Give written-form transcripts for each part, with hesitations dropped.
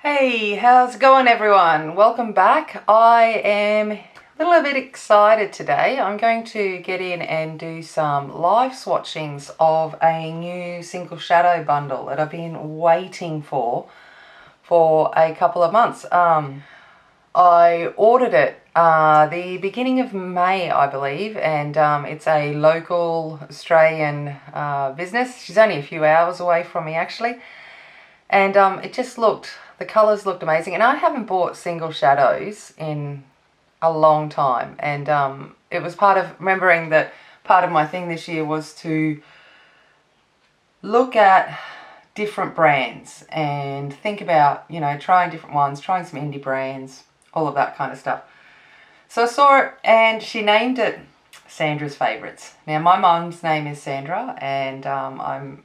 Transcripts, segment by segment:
Hey, how's it going everyone? Welcome back. I am a little bit excited today. I'm going to get in and do some live swatchings of a new single shadow bundle that I've been waiting for a couple of months. I ordered it the beginning of May, I believe, and it's a local Australian business. She's only a few hours away from me actually. And it just looked, the colours looked amazing. And I haven't bought single shadows in a long time. And it was part of, remembering that part of my thing this year was to look at different brands and think about, you know, trying different ones, trying some indie brands, all of that kind of stuff. So I saw it and she named it Sandra's Favourites. Now my mum's name is Sandra, and I'm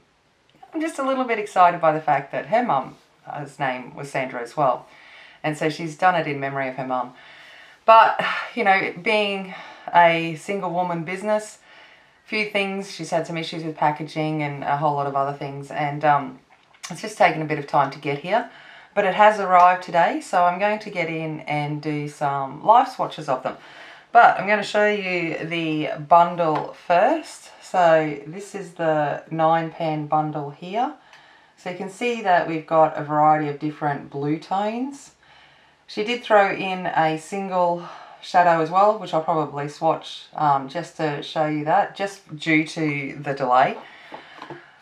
just a little bit excited by the fact that her mum's name was Sandra as well. And so she's done it in memory of her mum. But, you know, being a single woman business, a few things, she's had some issues with packaging and a whole lot of other things. And it's just taken a bit of time to get here. But it has arrived today, so I'm going to get in and do some live swatches of them. But I'm going to show you the bundle first. So this is the 9-pan bundle here. So you can see that we've got a variety of different blue tones. She did throw in a single shadow as well, which I'll probably swatch just to show you that, just due to the delay.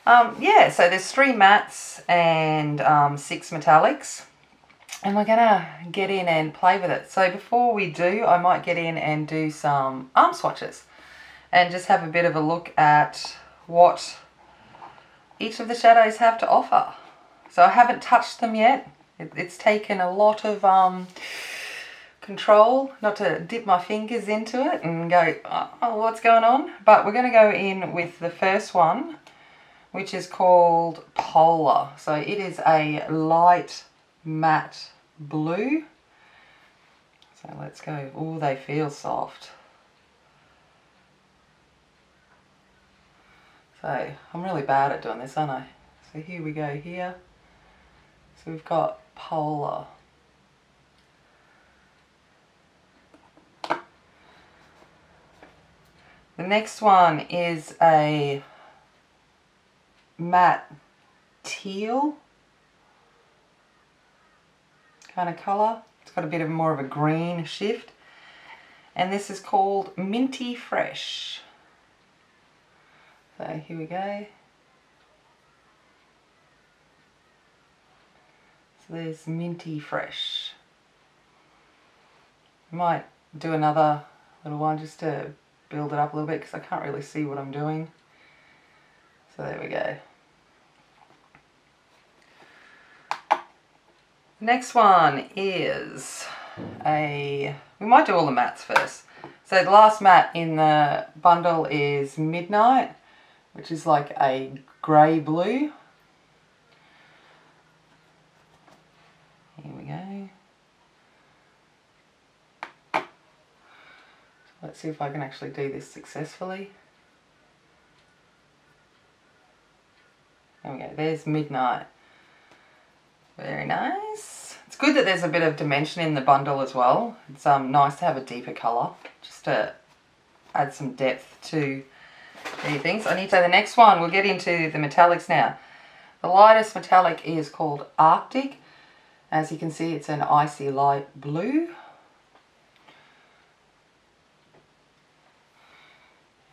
Yeah, so there's 3 mattes and 6 metallics. And we're gonna get in and play with it. So before we do, I might get in and do some arm swatches and just have a bit of a look at what each of the shadows have to offer. So I haven't touched them yet. It's taken a lot of control not to dip my fingers into it and go, oh, what's going on? But we're gonna go in with the first one, which is called Polar. So it is a light matte blue. So let's go. Oh, they feel soft. So I'm really bad at doing this, aren't I? So here we go here. So we've got Polar. The next one is a matte teal kind of colour. It's got a bit of more of a green shift. And this is called Minty Fresh. So here we go. So there's Minty Fresh. I might do another little one just to build it up a little bit because I can't really see what I'm doing. So there we go. The next one is we might do all the mattes first. So the last matte in the bundle is Midnight, which is like a grey blue. Here we go. Let's see if I can actually do this successfully. There we go, there's Midnight. Very nice. It's good that there's a bit of dimension in the bundle as well. It's nice to have a deeper colour, just to add some depth to these things. I need to, the next one, we'll get into the metallics now. The lightest metallic is called Arctic. As you can see, it's an icy light blue.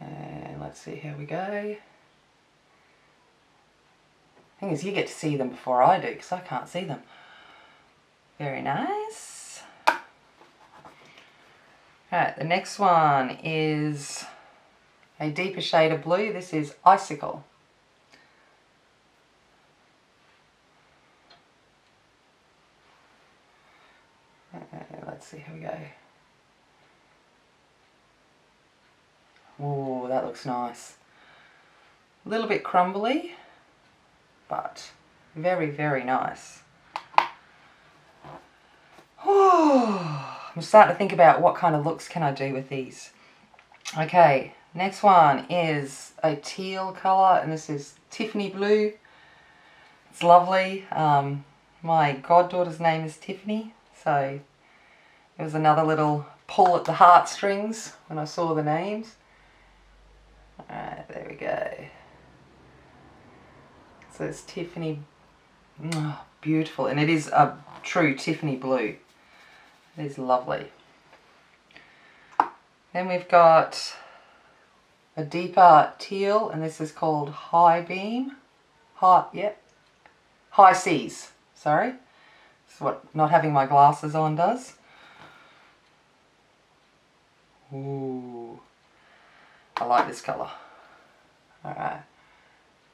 And let's see how we go. Thing is, you get to see them before I do because I can't see them. Very nice. Alright, the next one is a deeper shade of blue. This is Icicle. Let's see how we go. Oh, that looks nice. A little bit crumbly, but very, very nice. Oh, I'm starting to think about what kind of looks can I do with these. Okay, next one is a teal colour, and this is Tiffany Blue. It's lovely. My goddaughter's name is Tiffany, so it was another little pull at the heartstrings when I saw the names. Alright, there we go. So it's Tiffany, beautiful, and it is a true Tiffany blue. It is lovely. Then we've got a deeper teal, and this is called High Beam. High Seas, sorry. That's what not having my glasses on does. Ooh, I like this colour. Alright,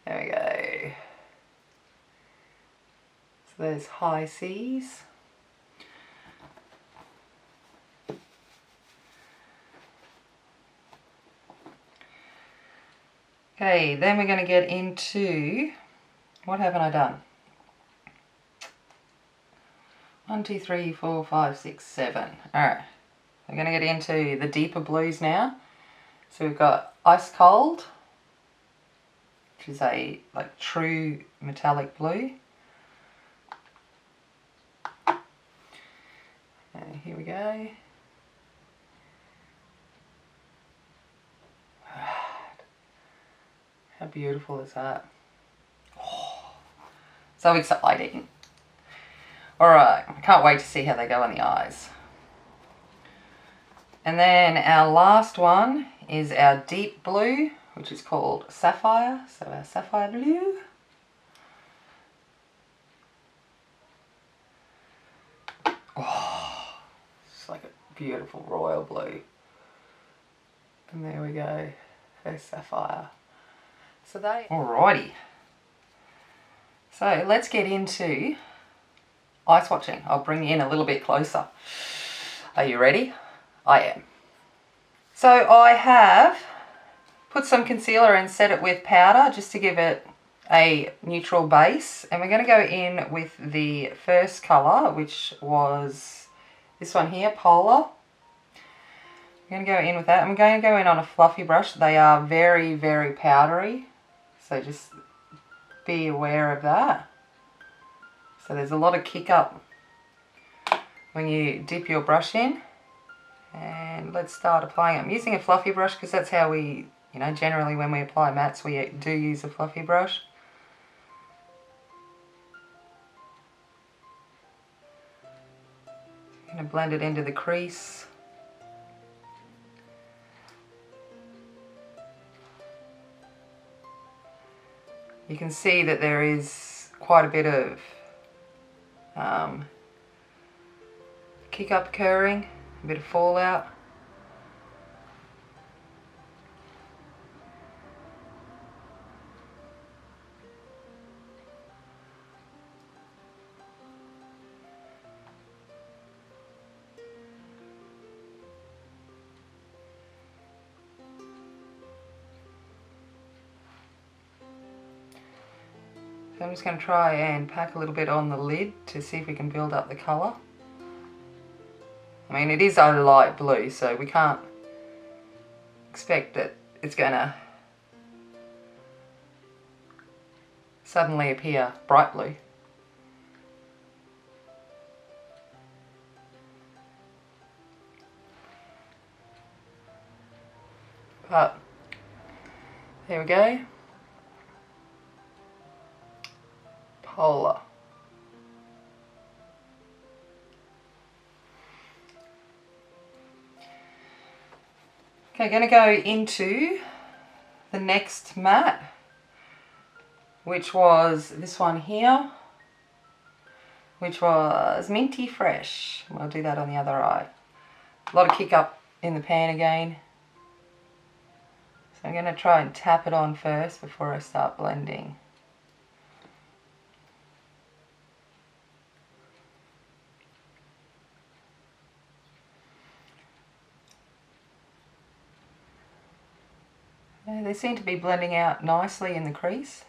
there we go. So there's High Seas. Okay, then we're going to get into, what haven't I done? 1, 2, 3, 4, 5, 6, 7. Alright, we're going to get into the deeper blues now. So we've got Ice Cold, which is a like true metallic blue. And here we go. How beautiful is that? Oh, so exciting. Alright, I can't wait to see how they go on the eyes. And then our last one is our deep blue, which is called Sapphire. So our Sapphire blue. Oh, it's like a beautiful royal blue. And there we go, there's Sapphire. So alrighty. So let's get into eye swatching. I'll bring you in a little bit closer. Are you ready? I am. So I have put some concealer and set it with powder just to give it a neutral base. And we're going to go in with the first colour, which was this one here, Polar. I'm going to go in with that. I'm going to go in on a fluffy brush. They are very, very powdery. So just be aware of that. So there's a lot of kick up when you dip your brush in. And let's start applying it. I'm using a fluffy brush because that's how we, generally when we apply mattes we do use a fluffy brush. I'm going to blend it into the crease. You can see that there is quite a bit of kick up occurring, a bit of fallout. So I'm just going to try and pack a little bit on the lid to see if we can build up the colour. I mean, it is a light blue, so we can't expect that it's going to suddenly appear bright blue. But there we go. Polar. Okay, going to go into the next matte, which was this one here, which was Minty Fresh. We'll do that on the other eye. A lot of kick up in the pan again. So I'm going to try and tap it on first before I start blending. They seem to be blending out nicely in the crease.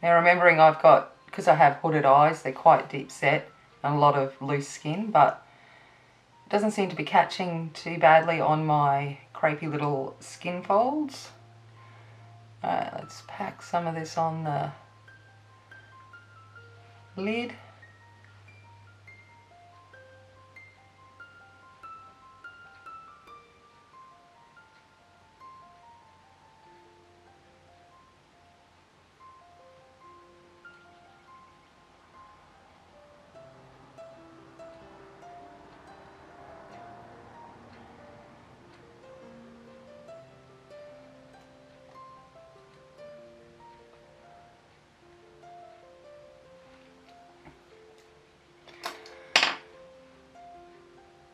Now remembering I've got, because I have hooded eyes, they're quite deep set and a lot of loose skin, but it doesn't seem to be catching too badly on my crepey little skin folds. Alright, let's pack some of this on the lid.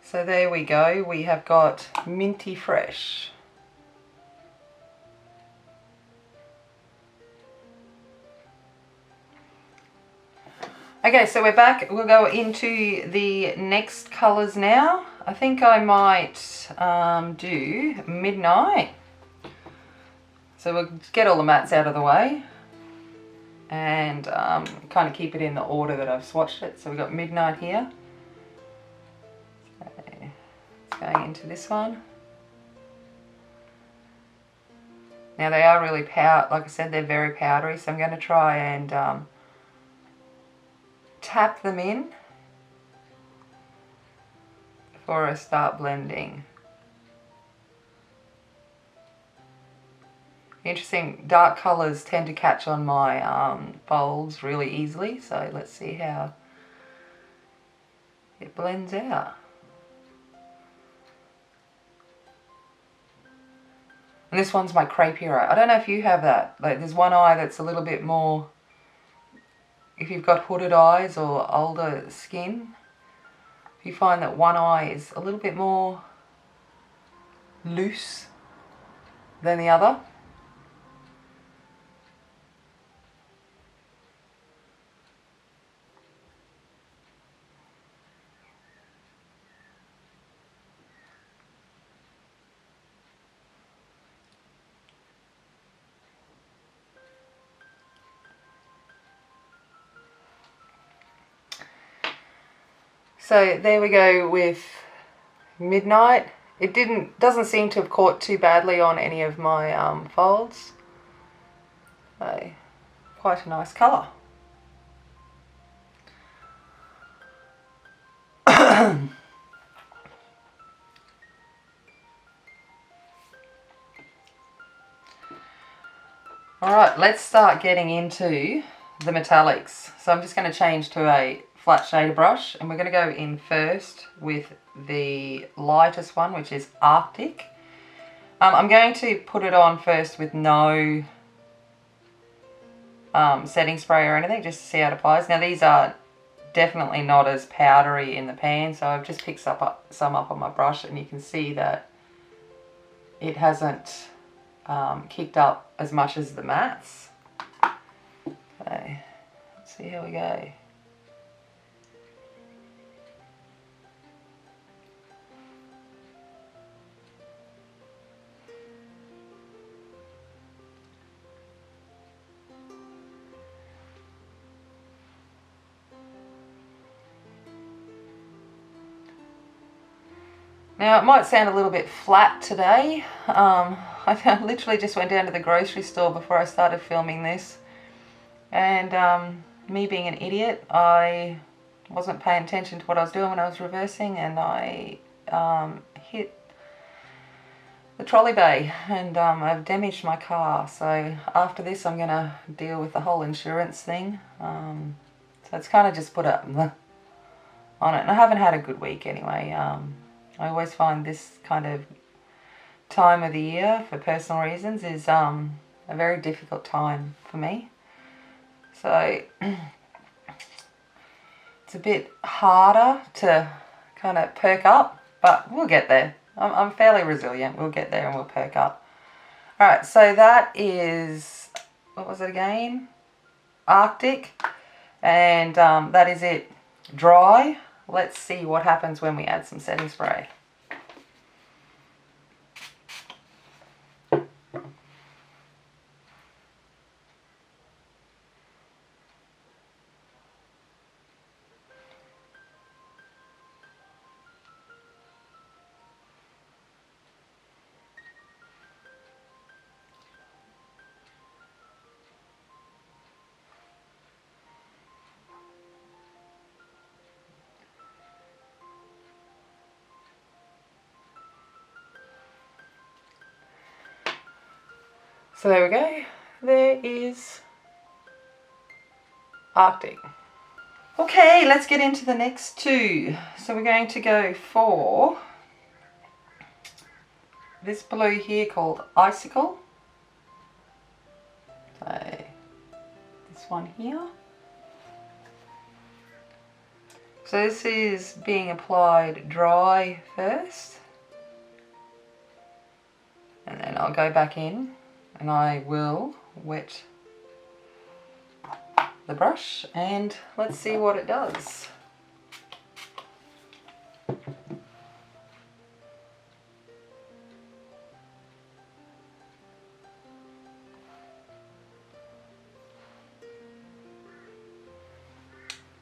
So there we go, we have got minty fresh. Okay, so we're back. We'll go into the next colours now. I think I might do Midnight. So we'll get all the mattes out of the way and kind of keep it in the order that I've swatched it. So we've got Midnight here. Going into this one. Now they are really like I said, they're very powdery, so I'm going to try and tap them in before I start blending. Interesting, dark colours tend to catch on my folds really easily, so let's see how it blends out. And this one's my crepier eye. I don't know if you have that. Like, there's one eye that's a little bit more, if you've got hooded eyes or older skin, if you find that one eye is a little bit more loose than the other. So there we go with Midnight. It doesn't seem to have caught too badly on any of my folds. So, quite a nice colour. Alright, let's start getting into the metallics. So I'm just going to change to a flat shader brush, and we're going to go in first with the lightest one, which is Arctic. I'm going to put it on first with no setting spray or anything, just to see how it applies. Now these are definitely not as powdery in the pan, so I've just picked some up on my brush, and you can see that it hasn't kicked up as much as the mattes. Okay, let's see how we go. Now it might sound a little bit flat today. I literally just went down to the grocery store before I started filming this, and me being an idiot, I wasn't paying attention to what I was doing when I was reversing, and I hit the trolley bay, and I've damaged my car. So after this I'm going to deal with the whole insurance thing. So it's kind of just put up on it, and I haven't had a good week anyway. I always find this kind of time of the year, for personal reasons, is a very difficult time for me. So it's a bit harder to kind of perk up, but we'll get there. I'm fairly resilient. We'll get there and we'll perk up. Alright, so that is, what was it again? Arctic. And that is it. Dry. Let's see what happens when we add some setting spray. So there we go. There is Arctic. Okay, let's get into the next two. So we're going to go for this blue here called Icicle. So this one here. So this is being applied dry first. And then I'll go back in and I will wet the brush and let's see what it does.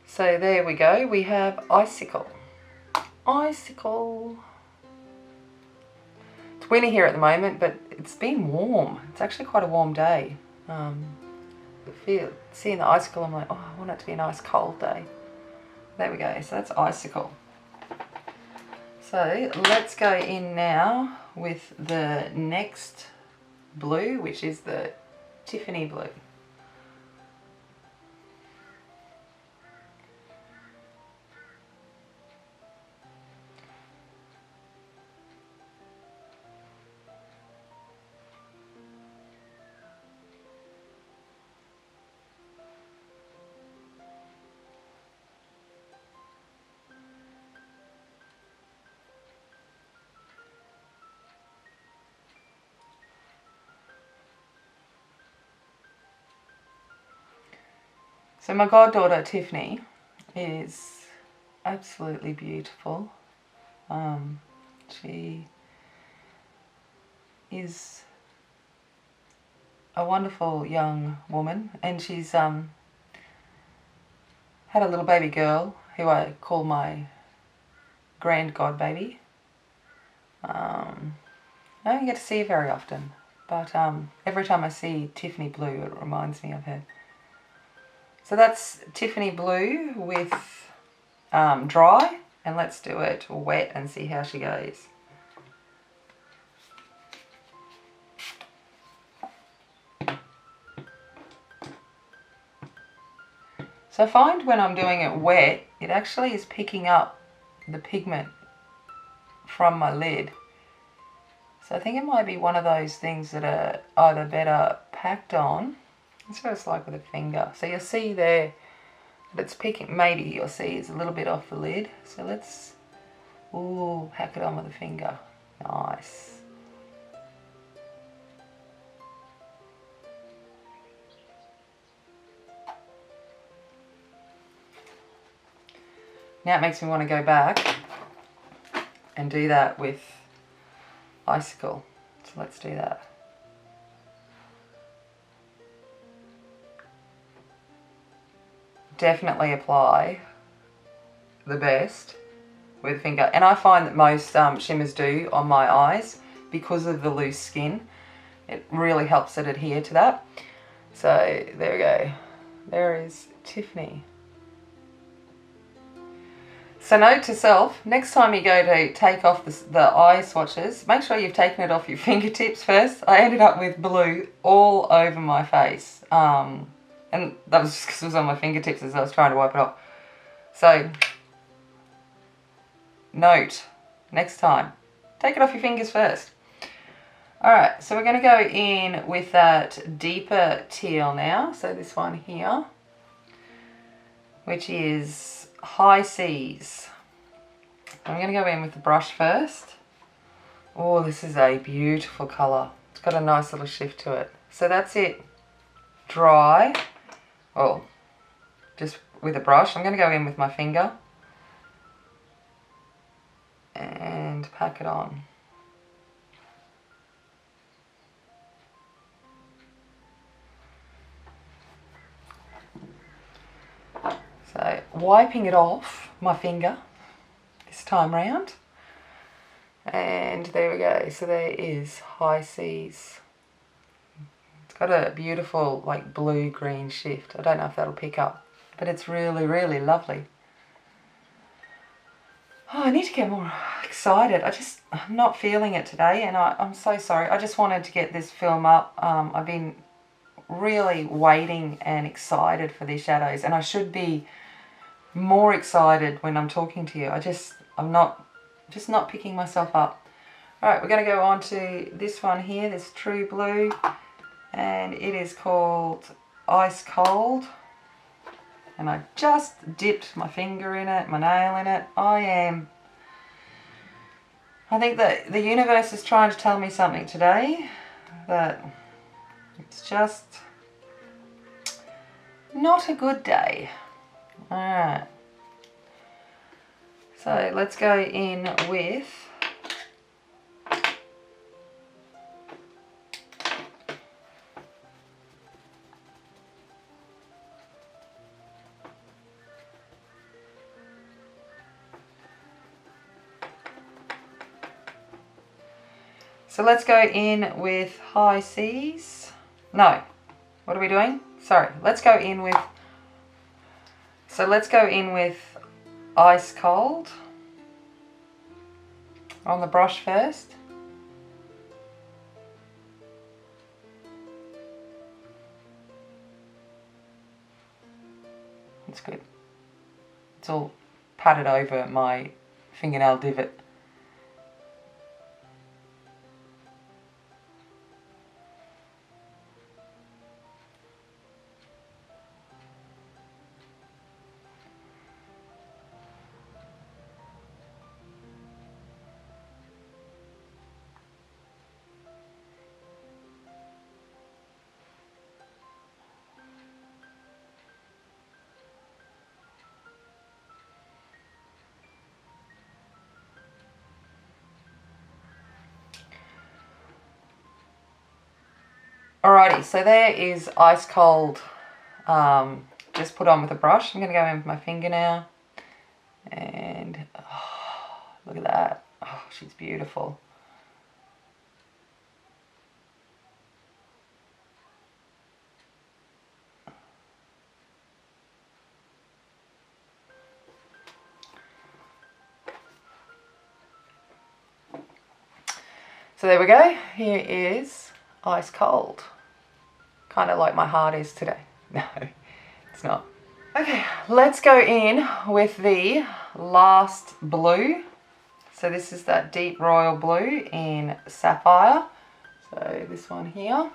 So there we go, we have Icicle. Icicle. It's winter here at the moment, but it's been warm. It's actually quite a warm day. Seeing the icicle, I'm like, oh, I want it to be a nice cold day. There we go, so that's Icicle. So let's go in now with the next blue, which is the Tiffany Blue. So my goddaughter Tiffany is absolutely beautiful. She is a wonderful young woman, and she's had a little baby girl who I call my grand godbaby. I don't get to see her very often, but every time I see Tiffany Blue it reminds me of her. So that's Tiffany Blue with dry, and let's do it wet and see how she goes. So I find when I'm doing it wet, it actually is picking up the pigment from my lid. So I think it might be one of those things that are either better packed on. That's what it's like with a finger. So you'll see there that it's picking, maybe you'll see it's a little bit off the lid. So let's, ooh, hack it on with a finger. Nice. Now it makes me want to go back and do that with Icicle. So let's do that. Definitely apply the best with finger, and I find that most shimmers do on my eyes because of the loose skin. It really helps it adhere to that. So there we go, there is Tiffany. So note to self, next time you go to take off the eye swatches, make sure you've taken it off your fingertips first. I ended up with blue all over my face. And that was just because it was on my fingertips as I was trying to wipe it off. So, note, next time, take it off your fingers first. Alright, so we're going to go in with that deeper teal now. So this one here, which is High Seas. I'm going to go in with the brush first. Oh, this is a beautiful colour. It's got a nice little shift to it. So that's it. Dry. Oh, just with a brush. I'm going to go in with my finger and pack it on. So wiping it off my finger this time round, and there we go. So there is High Seas. Got a beautiful like blue-green shift. I don't know if that'll pick up, but it's really, really lovely. Oh, I need to get more excited. I'm not feeling it today, and I'm so sorry. I just wanted to get this film up. I've been really waiting and excited for these shadows, and I should be more excited when I'm talking to you. I'm not picking myself up. All right, we're going to go on to this one here, this True Blue, and it is called Ice Cold. And I just dipped my finger in it, my nail in it. I think that the universe is trying to tell me something today, that it's just not a good day. All right. So let's go in with High Seas. No, what are we doing? Sorry, let's go in with Ice Cold on the brush first. That's good. It's all patted over my fingernail divot. Alrighty, so there is Ice Cold, just put on with a brush. I'm going to go in with my finger now, and look at that. Oh, she's beautiful. So there we go. Here is Ice Cold. Kind of like my heart is today. No, it's not. Okay, let's go in with the last blue. So this is that deep royal blue in Sapphire. So this one here.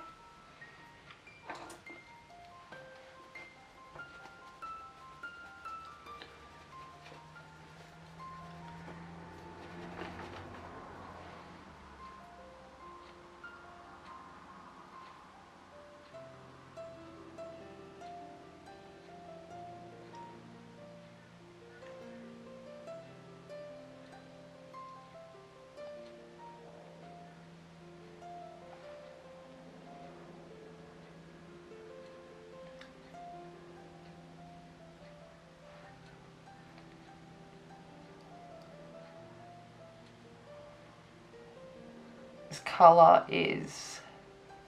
This colour is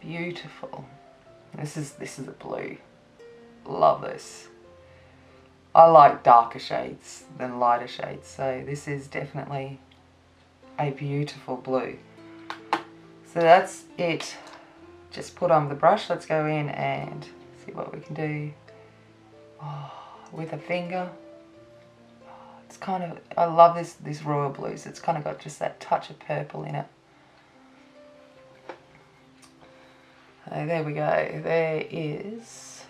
beautiful. This is a blue. Love this. I like darker shades than lighter shades, so this is definitely a beautiful blue. So that's it. Just put on the brush. Let's go in and see what we can do. Oh, with a finger. It's kind of, I love this royal blues. It's kind of got just that touch of purple in it. So there we go. There is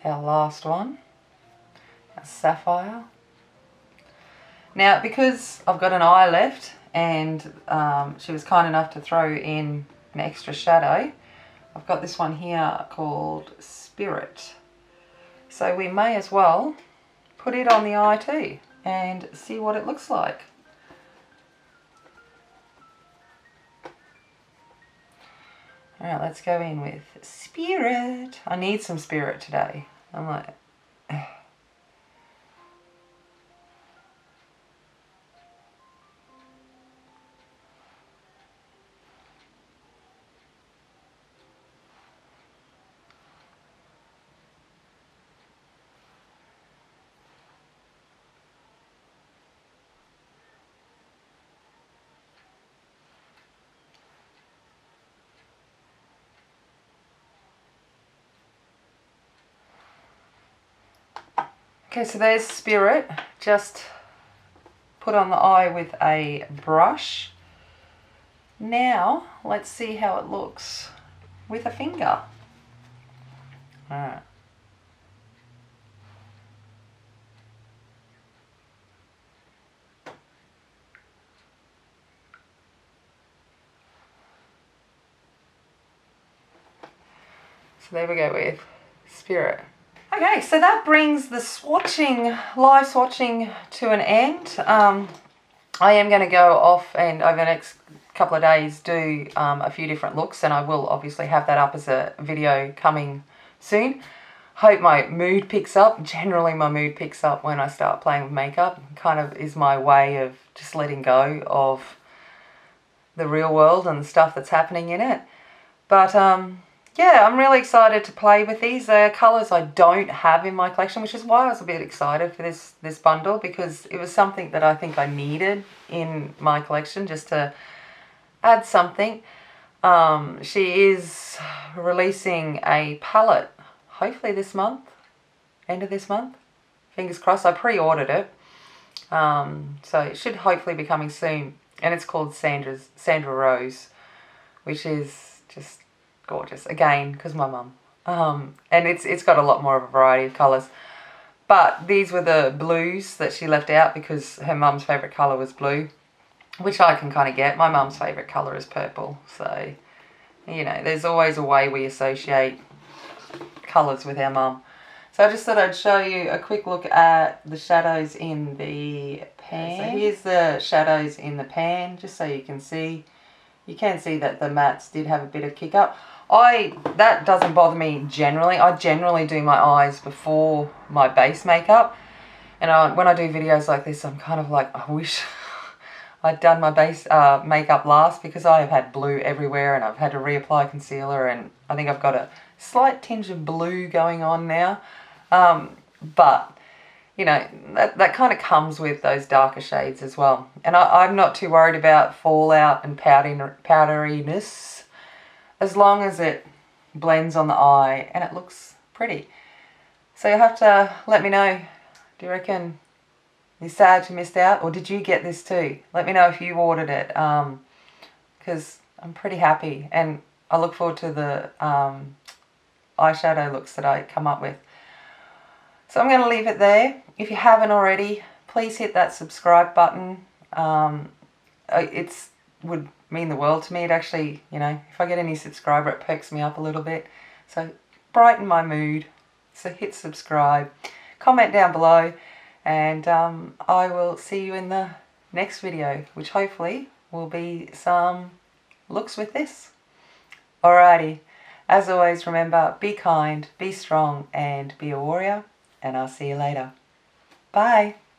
our last one, a Sapphire. Now, because I've got an eye left, and she was kind enough to throw in an extra shadow, I've got this one here called Spirit. So we may as well put it on the eye too and see what it looks like. Alright, let's go in with Spirit. I need some spirit today. I'm like, Okay, so there's Spirit, just put on the eye with a brush. Now, let's see how it looks with a finger. Alright. So there we go with Spirit. Okay, so that brings the live swatching to an end. I am going to go off and over the next couple of days do a few different looks, and I will obviously have that up as a video coming soon. Hope my mood picks up. Generally my mood picks up when I start playing with makeup. Kind of is my way of just letting go of the real world and the stuff that's happening in it. But yeah, I'm really excited to play with these. They are colours I don't have in my collection, which is why I was a bit excited for this bundle, because it was something that I think I needed in my collection just to add something. She is releasing a palette, hopefully this month, end of this month. Fingers crossed. I pre-ordered it, so it should hopefully be coming soon. And it's called Sandra Rose, which is just gorgeous, again because my mum, and it's got a lot more of a variety of colours, but these were the blues that she left out because her mum's favourite colour was blue, which I can kind of get. My mum's favourite colour is purple, so you know, there's always a way we associate colours with our mum. So I just thought I'd show you a quick look at the shadows in the pan. So here's the shadows in the pan, just so you can see. You can see that the mattes did have a bit of kick up. That doesn't bother me generally. I generally do my eyes before my base makeup. And when I do videos like this, I'm kind of like, I wish I'd done my base makeup last, because I have had blue everywhere and I've had to reapply concealer, and I think I've got a slight tinge of blue going on now. But, you know, that kind of comes with those darker shades as well. And I'm not too worried about fallout and powderiness, as long as it blends on the eye and it looks pretty. So you'll have to let me know, do you reckon you're sad you missed out, or did you get this too? Let me know if you ordered it, because I'm pretty happy, and I look forward to the eyeshadow looks that I come up with. So I'm going to leave it there. If you haven't already, please hit that subscribe button. It would mean the world to me. It actually, you know, if I get a new subscriber, it perks me up a little bit. So brighten my mood. So hit subscribe, comment down below, and I will see you in the next video, which hopefully will be some looks with this. Alrighty, as always, remember, be kind, be strong, and be a warrior, and I'll see you later. Bye.